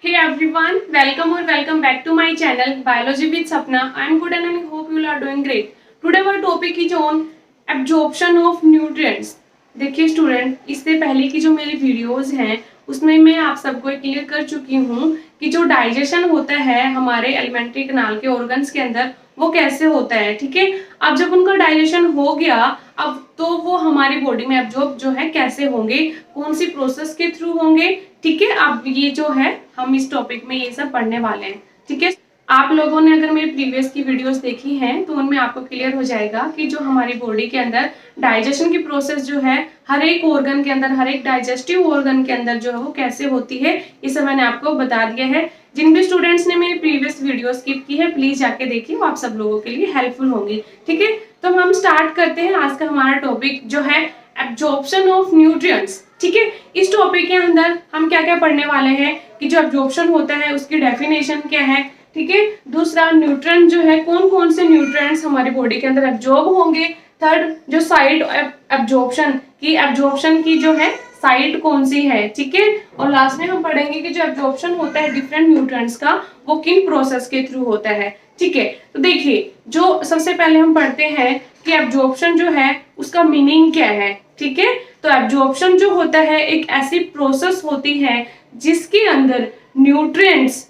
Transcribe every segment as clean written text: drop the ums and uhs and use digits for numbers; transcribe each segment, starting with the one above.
Hey everyone, welcome back to my channel Biology with Sapna. I am good and I hope you are doing great. Today our topic is on absorption of nutrients. देखिए student, इससे पहले की जो मेरी videos हैं उसमें मैं आप सबको क्लियर कर चुकी हूँ कि जो डाइजेशन होता है हमारे एलिमेंट्री कैनाल के ऑर्गन्स के अंदर वो कैसे होता है। ठीक है, अब जब उनका डाइजेशन हो गया अब तो वो हमारी बॉडी में एब्जॉर्ब जो है कैसे होंगे, कौन सी प्रोसेस के थ्रू होंगे। ठीक है, अब ये जो है हम इस टॉपिक में ये सब पढ़ने वाले हैं। ठीक है, आप लोगों ने अगर मेरी प्रीवियस की वीडियोस देखी हैं तो उनमें आपको क्लियर हो जाएगा कि जो हमारी बॉडी के अंदर डाइजेशन की प्रोसेस जो है हर एक ऑर्गन के अंदर, हर एक डाइजेस्टिव ऑर्गन के अंदर जो है वो कैसे होती है, ये सब मैंने आपको बता दिया है। जिन भी स्टूडेंट्स ने मेरी प्रीवियस वीडियो स्किप की है प्लीज जाके देखिए, वो आप सब लोगों के लिए हेल्पफुल होंगी। ठीक है, तो हम स्टार्ट करते हैं। आज का हमारा टॉपिक जो है एब्जॉर्प्शन ऑफ न्यूट्रिएंट्स। ठीक है, इस टॉपिक के अंदर हम क्या क्या पढ़ने वाले हैं कि जो एब्जॉर्प्शन होता है उसकी डेफिनेशन क्या है। ठीक है, दूसरा न्यूट्रिएंट जो है कौन कौन से न्यूट्रिएंट्स हमारी बॉडी के अंदर एब्जॉर्ब होंगे। थर्ड, जो साइड एब्जॉर्प्शन की जो है साइड कौन सी है। ठीक है, और लास्ट में हम पढ़ेंगे कि जो एब्जॉर्प्शन होता है डिफरेंट न्यूट्रिएंट्स का वो किन प्रोसेस के थ्रू होता है। ठीक है, तो देखिए जो सबसे पहले हम पढ़ते हैं कि एब्जॉर्प्शन जो है उसका मीनिंग क्या है। ठीक है, तो एब्जॉर्प्शन जो होता है एक ऐसी प्रोसेस होती है जिसके अंदर न्यूट्रिएंट्स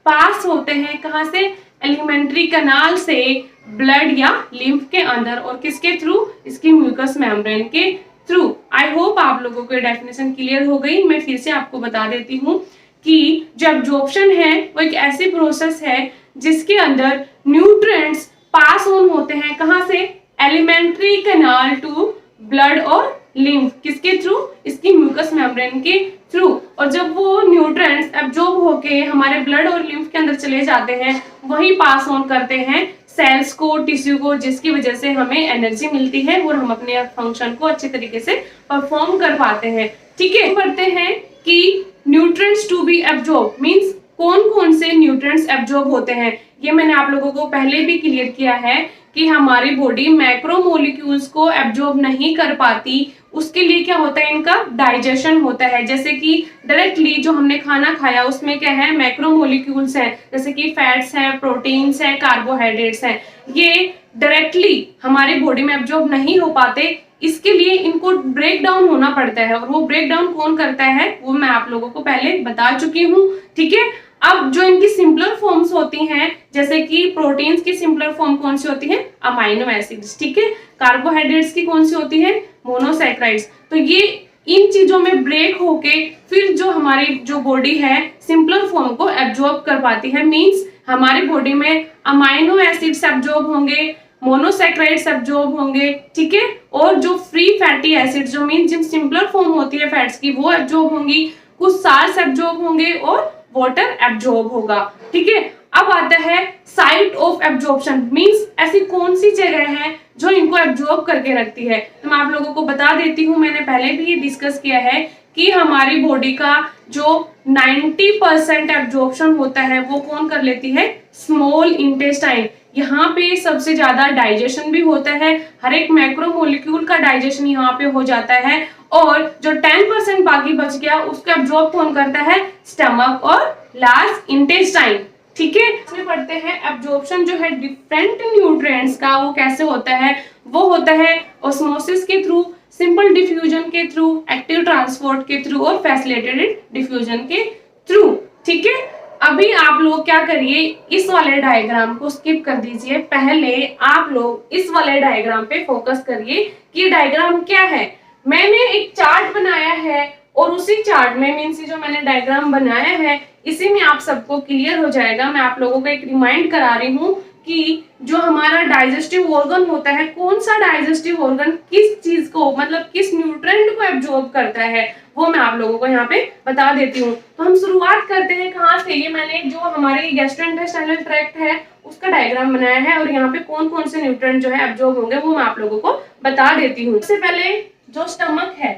पास होते हैं। कहां से? एलिमेंट्री कैनाल से ब्लड या लिम्फ के अंदर, और किसके थ्रू? इसकी म्यूकस मेम्ब्रेन के थ्रू। आई होप आप लोगों को डेफिनेशन क्लियर हो गई। मैं फिर से आपको बता देती हूँ कि जो एब्जॉर्प्शन है वो एक ऐसी प्रोसेस है जिसके अंदर न्यूट्रिएंट्स पास ऑन होते हैं। कहां से? एलिमेंट्री कैनाल टू ब्लड और लिम्फ, किसके थ्रू? इसकी म्यूकस मेम्ब्रेन के थ्रू। और जब वो न्यूट्रिएंट्स एब्जॉर्ब होके हमारे ब्लड और लिम्फ के अंदर चले जाते हैं वही पास ऑन करते हैं सेल्स को, टिश्यू को, जिसकी वजह से हमें एनर्जी मिलती है और हम अपने फंक्शन को अच्छे तरीके से परफॉर्म कर पाते हैं। ठीक है, पढ़ते हैं कि nutrients to be absorb means कौन कौन से न्यूट्रिएंट्स एब्जॉर्ब होते हैं। ये मैंने आप लोगों को पहले भी क्लियर किया है कि हमारी बॉडी मैक्रोमोलिक्यूल्स को एब्जॉर्ब नहीं कर पाती। उसके लिए क्या होता है? इनका डाइजेशन होता है। जैसे कि डायरेक्टली जो हमने खाना खाया उसमें क्या है? मैक्रोमोलिक्यूल्स हैं, जैसे कि फैट्स हैं, प्रोटीन्स हैं, कार्बोहाइड्रेट्स हैं। ये डायरेक्टली हमारी बॉडी में एब्जॉर्ब नहीं हो पाते, इसके लिए इनको ब्रेक डाउन होना पड़ता है। और वो ब्रेक डाउन कौन करता है वो मैं आप लोगों को पहले बता चुकी हूँ। ठीक है, अब जो इनकी सिंपलर फॉर्म्स होती हैं, जैसे कि प्रोटीन्स की सिंपलर फॉर्म कौन सी होती है? Amino acids. ठीक है, कार्बोहाइड्रेट्स की कौन सी होती है? मोनोसैकेराइड्स। तो ये इन चीजों में ब्रेक होके फिर जो हमारी जो बॉडी है सिंपलर फॉर्म को एब्जॉर्ब कर पाती है। मींस हमारी बॉडी में अमाइनो एसिड्स एब्जॉर्ब होंगे, मोनोसैकेराइड्स एब्जॉर्ब होंगे। ठीक है, और जो फ्री फैटी एसिड्स जो मीन जिन सिंपलर फॉर्म होती है फैट्स की वो एब्जॉर्ब होंगी, कुछ साल्ट्स एब्जॉर्ब होंगे और वाटर एब्जॉर्ब होगा। ठीक है, अब आता है साइट ऑफ एब्जॉर्प्शन मींस ऐसी कौन सी जगह है जो इनको एब्जॉर्ब करके रखती है। तो मैं आप लोगों को बता देती हूँ, मैंने पहले भी ये डिस्कस किया है कि हमारी बॉडी का जो 90% एब्जॉर्प्शन होता है वो कौन कर लेती है? Small intestine. यहाँ पे सबसे ज्यादा डाइजेशन भी होता है, हर एक मैक्रोमोलिक्यूल का डाइजेशन यहाँ पे हो जाता है। और जो 10% बाकी बच गया उसको एब्जॉर्ब कौन करता है? स्टमक और लार्ज इंटेस्टाइन। ठीक है, इसमें पढ़ते हैं एब्जॉर्प्शन जो है डिफरेंट न्यूट्रिएंट्स का वो कैसे होता है। वो होता है ऑस्मोसिस के थ्रू, सिंपल डिफ्यूजन के थ्रू, एक्टिव ट्रांसपोर्ट के थ्रू और फैसिलिटेटेड डिफ्यूजन के थ्रू। ठीक है, अभी आप लोग क्या करिए, इस वाले डायग्राम को स्किप कर दीजिए। पहले आप लोग इस वाले डायग्राम पे फोकस करिए कि ये डायग्राम क्या है। मैंने एक चार्ट बनाया है और उसी चार्ट में मीन्स जो मैंने डायग्राम बनाया है इसी में आप सबको क्लियर हो जाएगा। मैं आप लोगों को एक रिमाइंड करा रही हूँ कि जो हमारा डाइजेस्टिव ऑर्गन होता है, कौन सा डाइजेस्टिव ऑर्गन किस चीज को मतलब किस न्यूट्रिएंट को एब्जॉर्ब करता है वो मैं आप लोगों को यहाँ पे बता देती हूँ। तो हम शुरुआत करते हैं कहाँ से। ये मैंने जो हमारे गैस्ट्रोइंटेस्टाइनल ट्रैक्ट है उसका डायग्राम बनाया है और यहाँ पे कौन कौन से न्यूट्रिएंट जो है एब्जॉर्ब होंगे वो मैं आप लोगों को बता देती हूँ। सबसे पहले जो स्टमक है,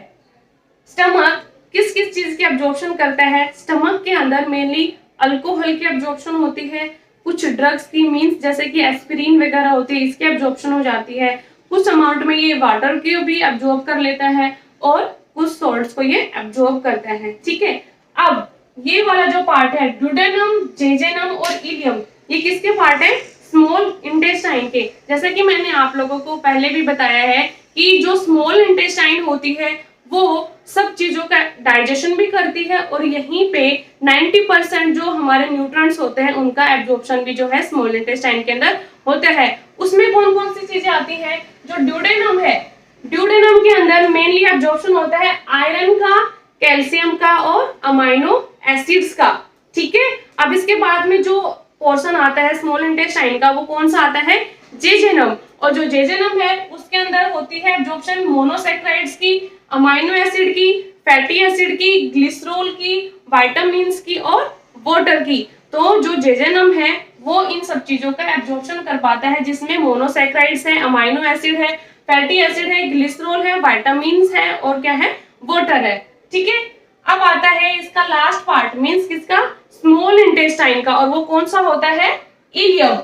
स्टमक किस किस चीज की एब्जॉर्प्शन करता है? स्टमक के अंदर मेनली अल्कोहल की एब्जॉर्प्शन होती है, कुछ ड्रग्स की मींस जैसे कि एस्पिरिन वगैरह होती है इसकी एब्जॉर्प्शन हो जाती है, कुछ अमाउंट में ये वाटर की भी एब्जॉर्ब कर लेता है और कुछ सॉल्ट्स को ये एब्जॉर्ब करता है। ठीक है, अब ये वाला जो पार्ट है ड्यूडेनम, जेजेनम और इलियम, ये किसके पार्ट है? स्मॉल इंटेस्टाइन के। जैसा कि मैंने आप लोगों को पहले भी बताया है कि जो स्मॉल इंटेस्टाइन होती है वो सब चीजों का डाइजेशन भी करती है और यहीं पे 90% जो हमारे न्यूट्रिएंट्स होते हैं उनका एब्जॉर्प्शन भी जो है स्मॉल इंटेस्टाइन के अंदर होता है। उसमें कौन कौन सी चीजें आती हैं? जो ड्यूडेनम है, ड्यूडेनम के अंदर मेनली एब्जॉर्प्शन होता है आयरन का, कैल्शियम का और अमाइनो एसिड्स का। ठीक है, अब इसके बाद में जो पोर्शन आता है स्मॉल इंटेस्टाइन का वो कौन सा आता है? जेजेनम। और जो जेजेनम है उसके अंदर होती है एब्जॉर्प्शन मोनोसैकेराइड्स की, अमाइनो एसिड की, फैटी एसिड की, ग्लिसरॉल की, विटामिन्स की और वाटर की। तो जो जेजेनम है वो इन सब चीजों का एब्जॉर्प्शन कर पाता है, जिसमें मोनोसैकेराइड्स है, अमाइनो एसिड है, फैटी एसिड है, ग्लिसरॉल है, विटामिन्स है और क्या है? वाटर है। ठीक है, अब आता है इसका लास्ट पार्ट, मींस किसका? स्मॉल इंटेस्टाइन का, और वो कौन सा होता है? Ilium.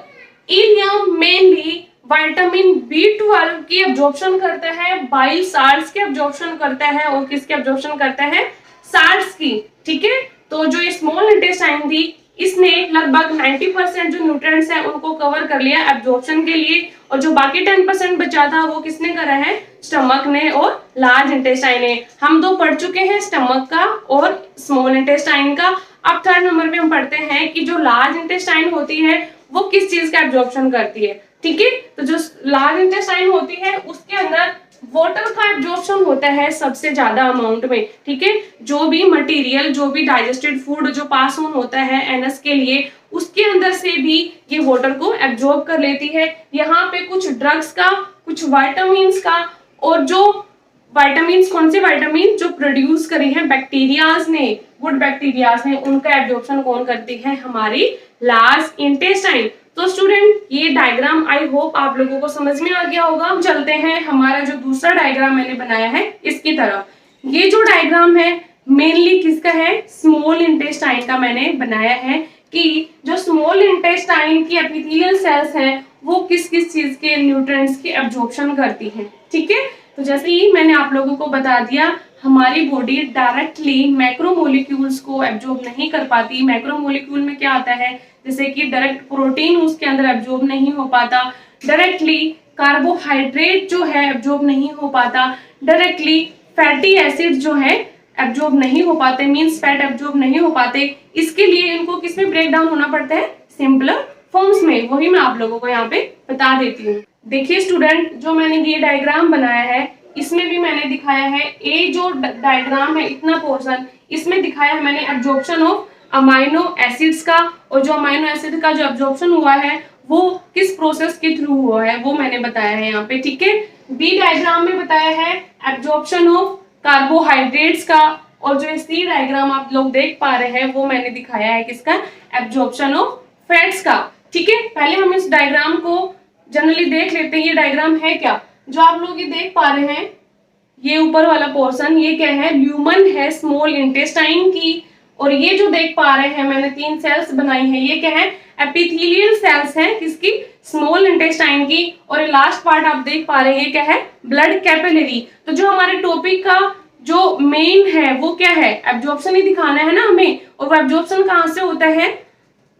Ilium mainly vitamin B12 की एब्जॉर्प्शन करता है, बाइल साल्ट्स की एब्जॉर्प्शन करता है और किसकी एब्जॉर्प्शन करता है? साल्ट्स की। ठीक है, तो जो ये स्मॉल इंटेस्टाइन थी इसने लगभग 90% जो न्यूट्रिएंट्स हैं उनको कवर कर लिया एब्जॉर्प्शन के लिए, और जो बाकी 10% बचा था वो किसने करा है? स्टमक ने और लार्ज इंटेस्टाइन ने। हम दो पढ़ चुके हैं, स्टमक का और स्मॉल इंटेस्टाइन का। अब थर्ड नंबर पे हम पढ़ते हैं कि जो लार्ज इंटेस्टाइन होती है वो किस चीज का एब्जॉर्प्शन करती है। ठीक है, तो जो लार्ज इंटेस्टाइन होती है उसके अंदर वाटर का एब्जॉर्प्शन होता है सबसे ज्यादा अमाउंट में। ठीक है, जो भी मटेरियल, जो भी डाइजेस्टेड फूड जो पास ऑन होता है एनएस के लिए, उसके अंदर से भी ये वाटर को एब्जॉर्ब कर लेती है। यहाँ पे कुछ ड्रग्स का, कुछ विटामिन्स का, और जो विटामिन्स कौन से विटामिन? जो प्रोड्यूस करी है बैक्टीरियाज ने, गुड बैक्टीरियाज ने, उनका एब्जॉर्प्शन कौन करती है? हमारी लार्ज इंटेस्टाइन। तो स्टूडेंट ये डायग्राम आई होप आप लोगों को समझ में आ गया होगा। हम चलते हैं हमारा जो दूसरा डायग्राम मैंने बनाया है इसकी तरफ। ये जो डायग्राम है मेनली किसका है? स्मॉल इंटेस्टाइन का मैंने बनाया है कि जो स्मॉल इंटेस्टाइन की एपिथेलियल सेल्स हैं वो किस किस चीज के न्यूट्रिएंट्स की एब्जॉर्प्शन करती हैं। ठीक है, तो जैसे ही मैंने आप लोगों को बता दिया हमारी बॉडी डायरेक्टली मैक्रोमोलिक्यूल्स को एब्जॉर्ब नहीं कर पाती। मैक्रोमोलिक्यूल में क्या आता है? जैसे कि डायरेक्ट प्रोटीन उसके अंदर एब्जॉर्ब नहीं हो पाता, डायरेक्टली कार्बोहाइड्रेट जो है एब्जॉर्ब नहीं हो पाता, डायरेक्टली फैटी एसिड जो है एब्जॉर्ब नहीं हो पाते, मींस फैट एब्जॉर्ब नहीं हो पाते। इसके लिए इनको किस में ब्रेक डाउन होना पड़ता है? सिंपलर फॉर्म्स में। वही मैं आप लोगों को यहाँ पे बता देती हूँ। देखिए स्टूडेंट, जो मैंने ये डायग्राम बनाया है इसमें भी मैंने दिखाया है, ये जो डायग्राम है इतना पोर्शन इसमें दिखाया है मैंने एब्जॉर्प्शन ऑफ अमाइनो एसिड्स का, और जो अमाइनो एसिड का जो एब्जॉर्प्शन हुआ है वो किस प्रोसेस के थ्रू हुआ है वो मैंने बताया है यहाँ पे। ठीक है, बी डायग्राम में बताया है एब्जॉर्प्शन ऑफ कार्बोहाइड्रेट्स का, और जो सी डायग्राम आप लोग देख पा रहे हैं वो मैंने दिखाया है किसका? एब्जॉर्प्शन ऑफ फैट्स का। ठीक है, पहले हम इस डायग्राम को जनरली देख लेते हैं। ये डायग्राम है क्या? जो आप लोग ये देख पा रहे हैं ये ऊपर वाला पोर्शन, ये क्या है? ल्यूमन है स्मॉल इंटेस्टाइन की, और ये जो देख पा रहे हैं मैंने 3 सेल्स बनाई है, ये क्या है? एपिथेलियल सेल्स हैं किसकी? स्मॉल इंटेस्टाइन की। और ये लास्ट पार्ट आप देख पा रहे हैं ये क्या है? Blood capillary. तो जो हमारे टॉपिक का जो मेन है वो क्या है? एब्जॉर्प्शन ही दिखाना है ना हमें, और वो एब्जॉर्प्शन कहाँ से होता है?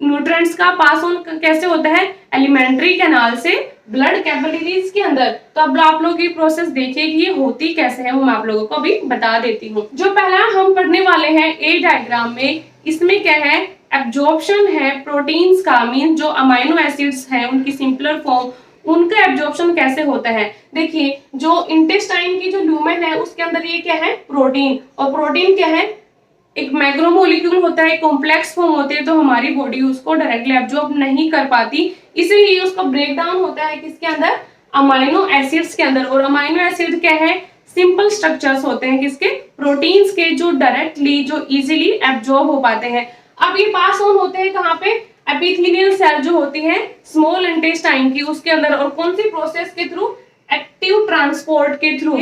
न्यूट्रिएंट्स का पास ऑन कैसे होता है? एलिमेंट्री कैनाल से ब्लड कैपिलरीज के अंदर। तो अब आप लोग ये प्रोसेस देखिए कि ये होती कैसे है, वो मैं आप लोगों को अभी बता देती हूँ। जो पहला हम पढ़ने वाले हैं ए डायग्राम में, इसमें क्या है? एब्जॉर्प्शन है प्रोटीन्स का, मीन जो अमाइनो एसिड्स हैं उनकी सिंपलर फॉर्म, उनका एब्जॉर्प्शन कैसे होता है। देखिए जो इंटेस्टाइन की जो ल्यूमेन है उसके अंदर ये क्या है? प्रोटीन। और प्रोटीन क्या है? एक मैक्रोमोलिक्यूल होता है, कॉम्प्लेक्स फॉर्म होते हैं, तो हमारी बॉडी उसको डायरेक्टली एब्जॉर्ब नहीं कर पाती, इसीलिए उसका ब्रेक डाउन होता है किसके अंदर? अमाइनो एसिड्स के अंदर। और अमाइनो एसिड क्या है? सिंपल स्ट्रक्चर्स होते हैं किसके? प्रोटीन्स के, जो डायरेक्टली जो इजीली एब्जॉर्ब हो पाते हैं। अब ये पास ऑन होते हैं कहाँ पे? एपिथेलियल सेल जो होती है स्मॉल इंटेस्टाइन की उसके अंदर, और कौन सी प्रोसेस के थ्रू? एक्टिव ट्रांसपोर्ट के थ्रू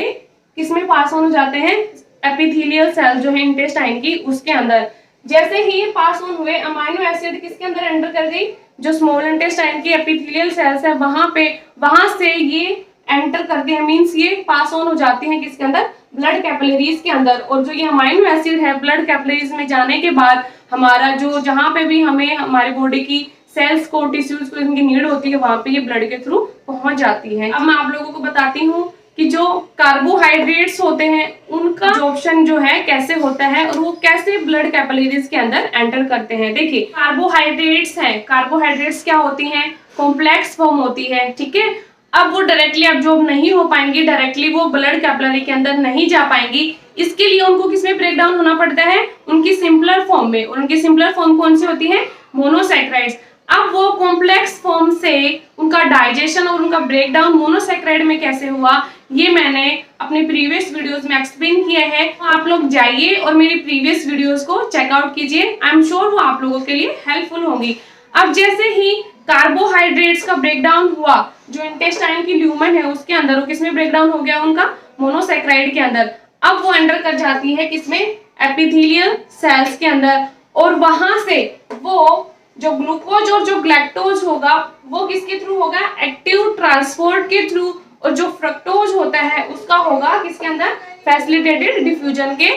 किसमें पास ऑन हो जाते हैं? एपिथेलियल सेल जो है इंटेस्टाइन की उसके अंदर। जैसे ही ये पास ऑन हुए अमाइनो एसिड किसके अंदर एंटर कर गई? जो स्मॉल इंटेस्टाइन की एपिथेलियल सेल्स है वहां पे, वहां से ये एंटर करते हैं, मींस ये पास ऑन हो जाती हैं किसके अंदर? ब्लड कैपिलरीज के अंदर, और जो ये अमाइनो एसिड है ब्लड कैपिलरीज में जाने के बाद हमारा जो जहाँ पे भी हमें हमारी बॉडी की सेल्स को टिश्यूज को इनकी नीड होती है वहां पे ये ब्लड के थ्रू पहुंच जाती है। अब मैं आप लोगों को बताती हूँ कि जो कार्बोहाइड्रेट्स होते हैं उनका ऑप्शन जो है कैसे होता है और वो कैसे ब्लड कैपिलरीज के अंदर एंटर करते हैं। देखिए कार्बोहाइड्रेट्स हैं, कार्बोहाइड्रेट्स क्या होती हैं, कॉम्प्लेक्स फॉर्म होती है, ठीक है। अब वो डायरेक्टली एब्जॉर्ब नहीं हो पाएंगी, डायरेक्टली वो ब्लड कैपिलरी के अंदर नहीं जा पाएंगी, इसके लिए उनको किसमें ब्रेक डाउन होना पड़ता है, उनकी सिंपलर फॉर्म में। और उनकी सिंपलर फॉर्म कौन सी होती है, मोनोसैकेराइड्स। अब वो कॉम्प्लेक्स फॉर्म से उनका डाइजेशन और उनका ब्रेक डाउन मोनोसैकेराइड में कैसे हुआ, ये मैंने अपने प्रीवियस वीडियोस में एक्सप्लेन किया है। आप लोग जाइए और मेरी प्रीवियस वीडियोस को चेकआउट कीजिए, आई एम श्योर वो आप लोगों के लिए हेल्पफुल होंगी। अब जैसे ही कार्बोहाइड्रेट्स का ब्रेकडाउन हुआ, जो इंटेस्टाइन की ल्यूमेन है उसके अंदर, वो किसमें ब्रेकडाउन हो गया, उनका मोनोसैकेराइड के अंदर। अब वो एंटर कर जाती है किसमें, एपिथेलियल सेल्स के अंदर, और वहां से वो जो ग्लूकोज और जो ग्लैक्टोज होगा वो किसके थ्रू होगा, एक्टिव ट्रांसपोर्ट के थ्रू, और जो फ्रक्टोज होता है उसका होगा किसके अंदर, फैसिलिटेटेड डिफ्यूजन के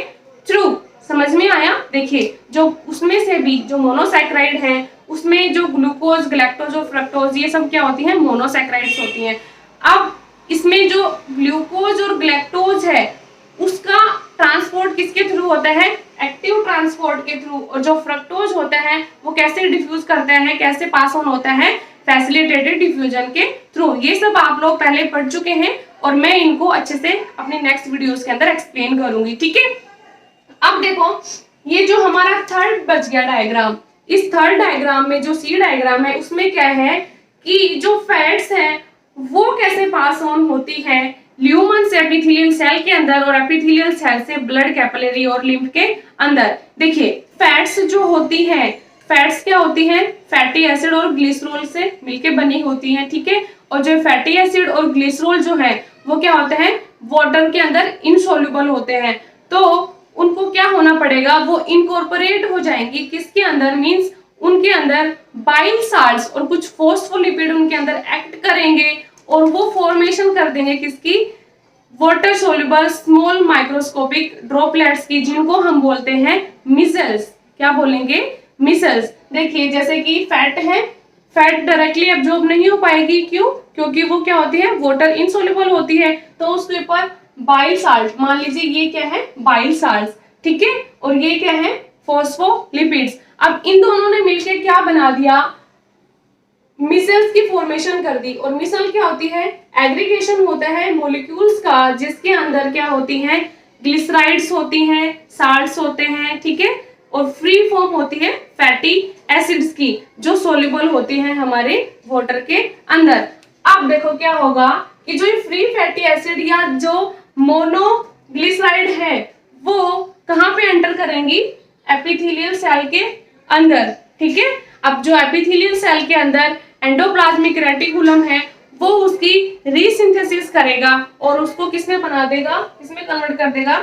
थ्रू। समझ में आया। देखिए जो उसमें से भी जो मोनोसैकेराइड है उसमें जो ग्लूकोज ग्लैक्टोज और फ्रक्टोज ये सब क्या होती हैं, मोनोसैकेराइड्स होती हैं। अब इसमें जो ग्लूकोज और ग्लैक्टोज है उसका ट्रांसपोर्ट किसके थ्रू होता है, एक्टिव ट्रांसपोर्ट के थ्रू, और जो फ्रक्टोज होता है वो कैसे डिफ्यूज करता है, कैसे पास ऑन होता है, फैसिलिटेटेड डिफ्यूजन के थ्रू। ये सब आप लोग पहले पढ़ चुके हैं और मैं इनको अच्छे से अपनी नेक्स्ट वीडियोस के अंदर एक्सप्लेन करूंगी, ठीक है। अब देखो ये जो हमारा थर्ड बच गया डायग्राम, इस थर्ड डायग्राम में जो सी डायग्राम है उसमें क्या है कि जो फैट्स हैं वो कैसे पास ऑन होती है ल्यूमन से एपिथेलियल सेल के अंदर और एपिथेलियल सेल से ब्लड कैपिलरी और लिम्फ के अंदर। देखिए फैट्स जो होती हैं, फैट्स क्या होती हैं, फैटी एसिड और ग्लिसरॉल से मिलके बनी होती हैं, ठीक है। और जो फैटी एसिड और ग्लिसरॉल जो है वो क्या होते हैं, वाटर के अंदर इनसॉल्युबल होते हैं, तो उनको क्या होना पड़ेगा, वो इनकॉर्पोरेट हो जाएंगी किसके अंदर, मींस उनके अंदर बाइल साल्ट्स और कुछ फॉस्फोलिपिड उनके अंदर एक्ट करेंगे और वो फॉर्मेशन कर देंगे किसकी, water soluble small microscopic droplets की, जिनको हम बोलते हैं मिसल्स। क्या बोलेंगे, मिसल्स। देखिए जैसे कि फैट है, फैट डायरेक्टली एब्जॉर्ब नहीं हो पाएगी, क्यों, क्योंकि वो क्या होती है, वाटर इनसॉल्युबल होती है, तो उसके ऊपर बाइल साल्ट, मान लीजिए ये क्या है, बाइल साल्ट, ठीक है, और ये क्या है, फॉस्फोलिपिड्स। अब इन दोनों ने मिलकर क्या बना दिया, मिसल्स की फॉर्मेशन कर दी। और मिसल क्या होती है, एग्रीगेशन होता है मॉलिक्यूल्स का, जिसके अंदर क्या होती हैं, ग्लिसराइड्स होती हैं, साल्ट्स होते हैं, ठीक है, और फ्री फॉर्म होती है फैटी एसिड्स की, जो सोल्यूबल होती हैं हमारे वाटर के अंदर। अब देखो क्या होगा कि जो फ्री फैटी एसिड या जो मोनोग्लिसराइड है वो कहाँ पे एंटर करेंगी, एपिथेलियल सेल के अंदर, ठीक है। अब जो एपिथेलियल सेल के अंदर एंडोप्लाज्मिक रेटिकुलम है वो उसकी रीसिंथेसिस करेगा और उसको किसमें बना देगा, किसमें कन्वर्ट कर देगा,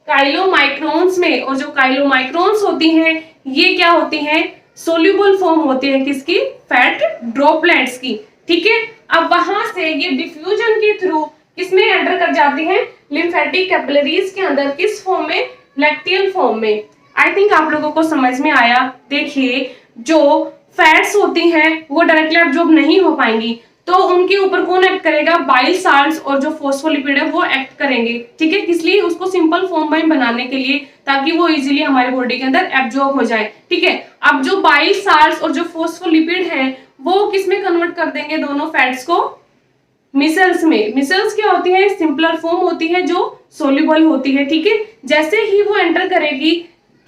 काइलोमाइक्रोन्स में। और जो काइलोमाइक्रोन्स होती हैं ये क्या होती हैं, सोल्यूबल फॉर्म होती है किसकी, फैट ड्रॉपलेट्स की, ठीक है। अब वहां से ये डिफ्यूजन के थ्रू किसमें एंटर कर जाती है, लिम्फेटिक कैपिलरीज के अंदर, किस फॉर्म में, लैक्टियल फॉर्म में। आई थिंक आप लोगों को समझ में आया। देखिए जो फैट्स होती हैं वो डायरेक्टली एब्जॉर्ब नहीं हो पाएंगी, तो उनके ऊपर कौन एक्ट करेगा, बाइल साल्ट्स और जो फॉस्फोलिपिड है वो एक्ट करेंगे, ठीक है, किस लिए, उसको सिंपल फॉर्म में बनाने के लिए, ताकि वो इजीली हमारे बॉडी के अंदर एब्जॉर्ब हो जाए, ठीक है। अब जो बाइल साल्ट्स और जो फॉस्फोलिपिड है वो किसमें कन्वर्ट कर देंगे दोनों फैट्स को, मिसल्स में। मिसल्स क्या होती है, सिंपलर फॉर्म होती है जो सोल्यूबल होती है, ठीक है। जैसे ही वो एंटर करेगी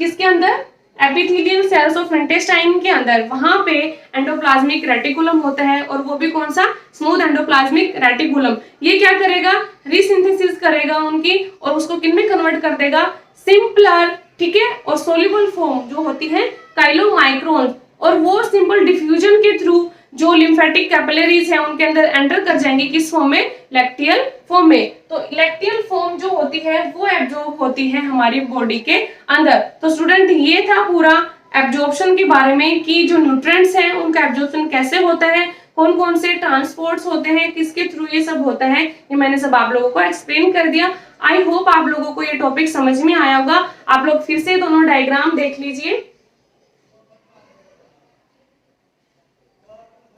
किसके अंदर, एपिथेलियल सेल्स ऑफ इंटेस्टाइन के अंदर, वहां पे एंडोप्लाज्मिक रेटिकुलम होता है, और वो भी कौन सा, स्मूथ एंडोप्लाज्मिक रेटिकुलम। ये क्या करेगा, रीसिंथेसिस करेगा उनकी और उसको किन में कन्वर्ट कर देगा, सिंपलर, ठीक है, और सोल्यूबल फॉर्म जो होती है काइलोमाइक्रोन, और वो सिंपल डिफ्यूजन के थ्रू जो लिम्फेटिक कैपिलरीज है उनके अंदर एंटर कर जाएंगे, किस फॉर्म में, लैक्टियल फॉर्म में। तो लैक्टियल फॉर्म जो होती है वो एब्जॉर्ब होती है हमारी बॉडी के अंदर। तो स्टूडेंट ये था पूरा एब्जॉर्प्शन के बारे में कि जो न्यूट्रिएंट्स हैं उनका एब्जॉर्प्शन कैसे होता है, कौन कौन से ट्रांसपोर्ट्स होते हैं, किसके थ्रू ये सब होता है, ये मैंने सब आप लोगों को एक्सप्लेन कर दिया। आई होप आप लोगों को ये टॉपिक समझ में आया होगा। आप लोग फिर से दोनों डायग्राम देख लीजिए,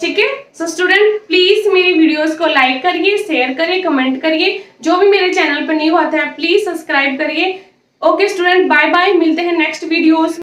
ठीक है। सो स्टूडेंट प्लीज मेरी वीडियोस को लाइक करिए, शेयर करिए, कमेंट करिए। जो भी मेरे चैनल पर न्यू आता है प्लीज सब्सक्राइब करिए। ओके स्टूडेंट, बाय बाय, मिलते हैं नेक्स्ट वीडियोस।